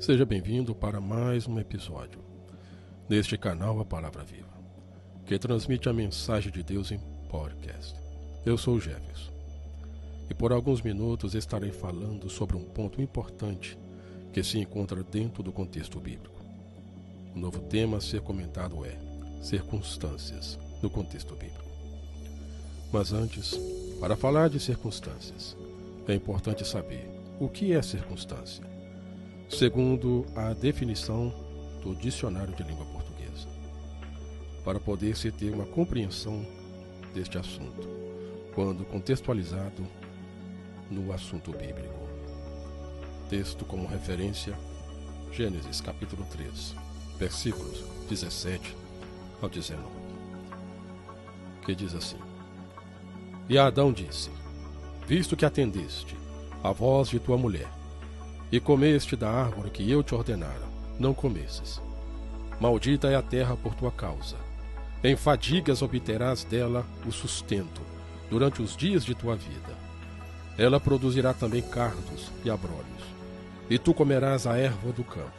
Seja bem-vindo para mais um episódio deste canal A Palavra Viva, que transmite a mensagem de Deus em podcast. Eu sou o Jefferson e por alguns minutos estarei falando sobre um ponto importante que se encontra dentro do contexto bíblico. O novo tema a ser comentado é circunstâncias no contexto bíblico. Mas antes, para falar de circunstâncias, é importante saber o que é circunstância, segundo a definição do Dicionário de Língua Portuguesa, para poder-se ter uma compreensão deste assunto, quando contextualizado no assunto bíblico. Texto como referência, Gênesis capítulo 3, versículos 17 ao 19, que diz assim: E Adão disse: Visto que atendeste à voz de tua mulher, e comeste da árvore que eu te ordenara, não comesses. Maldita é a terra por tua causa. Em fadigas obterás dela o sustento durante os dias de tua vida. Ela produzirá também cardos e abrolhos, e tu comerás a erva do campo.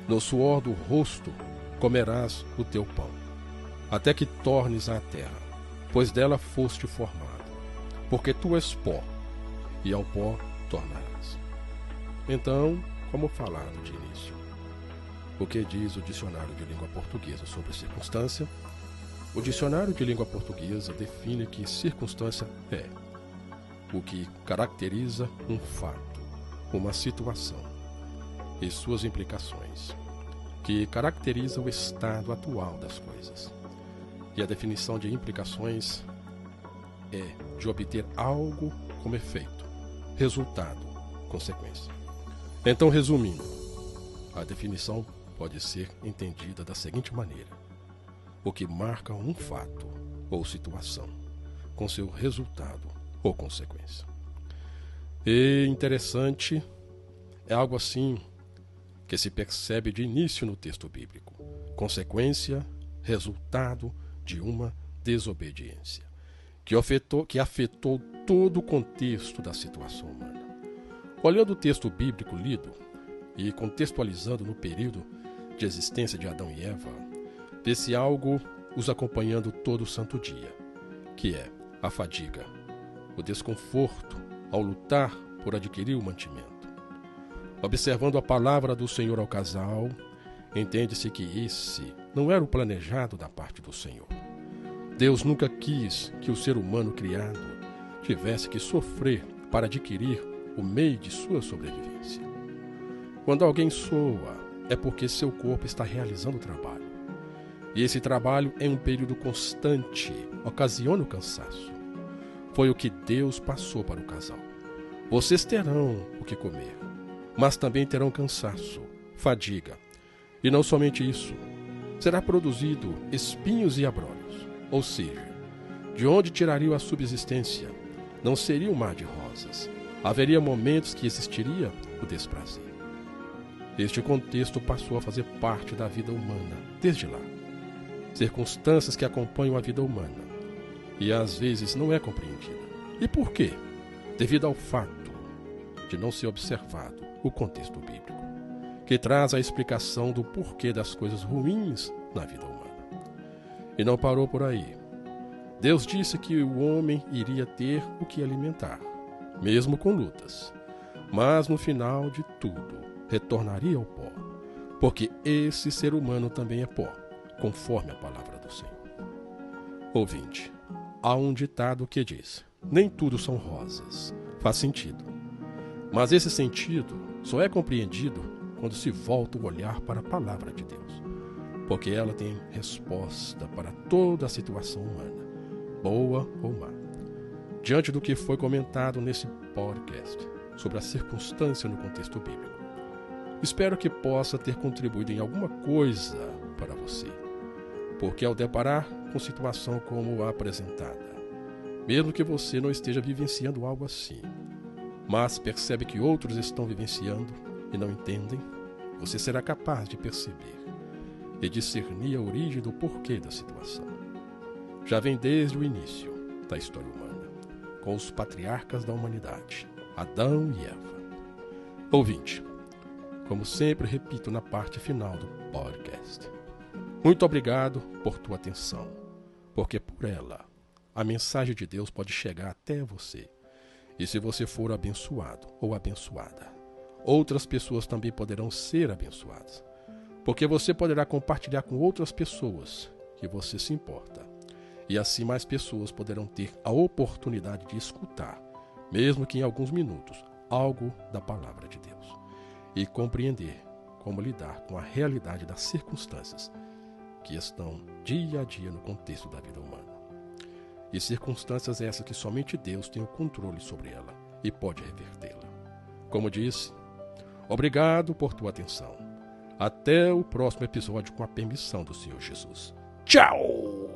No suor do rosto comerás o teu pão, até que tornes à terra, pois dela foste formado, porque tu és pó, e ao pó tornarás. Então, como falado de início, o que diz o Dicionário de Língua Portuguesa sobre circunstância? O Dicionário de Língua Portuguesa define que circunstância é o que caracteriza um fato, uma situação e suas implicações, que caracteriza o estado atual das coisas. E a definição de implicações é de obter algo como efeito, resultado, consequência. Então, resumindo, a definição pode ser entendida da seguinte maneira: o que marca um fato ou situação com seu resultado ou consequência. E interessante, é algo assim que se percebe de início no texto bíblico: consequência, resultado de uma desobediência, que afetou todo o contexto da situação humana. Olhando o texto bíblico lido e contextualizando no período de existência de Adão e Eva, vê-se algo os acompanhando todo o santo dia, que é a fadiga, o desconforto ao lutar por adquirir o mantimento. Observando a palavra do Senhor ao casal, entende-se que esse não era o planejado da parte do Senhor. Deus nunca quis que o ser humano criado tivesse que sofrer para adquirir o meio de sua sobrevivência. Quando alguém soa, é porque seu corpo está realizando o trabalho. E esse trabalho, em um período constante, ocasiona o cansaço. Foi o que Deus passou para o casal. Vocês terão o que comer, mas também terão cansaço, fadiga. E não somente isso, será produzido espinhos e abrolhos, ou seja, de onde tirariam a subsistência? Não seria um mar de rosas. Haveria momentos que existiria o desprazer. Este contexto passou a fazer parte da vida humana desde lá. Circunstâncias que acompanham a vida humana e às vezes não é compreendida. E por quê? Devido ao fato de não ser observado o contexto bíblico, que traz a explicação do porquê das coisas ruins na vida humana. E não parou por aí. Deus disse que o homem iria ter o que alimentar, mesmo com lutas, mas no final de tudo retornaria ao pó, porque esse ser humano também é pó, conforme a palavra do Senhor. Ouvinte, há um ditado que diz: nem tudo são rosas. Faz sentido, mas esse sentido só é compreendido quando se volta o olhar para a palavra de Deus, porque ela tem resposta para toda a situação humana, boa ou má. Diante do que foi comentado nesse podcast sobre a circunstância no contexto bíblico, espero que possa ter contribuído em alguma coisa para você, porque ao deparar com situação como a apresentada, mesmo que você não esteja vivenciando algo assim, mas percebe que outros estão vivenciando e não entendem, você será capaz de perceber e discernir a origem do porquê da situação. Já vem desde o início da história humana, com os patriarcas da humanidade, Adão e Eva. Ouvinte, como sempre repito na parte final do podcast. Muito obrigado por tua atenção, porque por ela a mensagem de Deus pode chegar até você. E se você for abençoado ou abençoada, outras pessoas também poderão ser abençoadas, porque você poderá compartilhar com outras pessoas que você se importa. E assim mais pessoas poderão ter a oportunidade de escutar, mesmo que em alguns minutos, algo da palavra de Deus e compreender como lidar com a realidade das circunstâncias que estão dia a dia no contexto da vida humana. E circunstâncias essas que somente Deus tem o controle sobre ela e pode revertê-la. Como disse, obrigado por tua atenção. Até o próximo episódio com a permissão do Senhor Jesus. Tchau!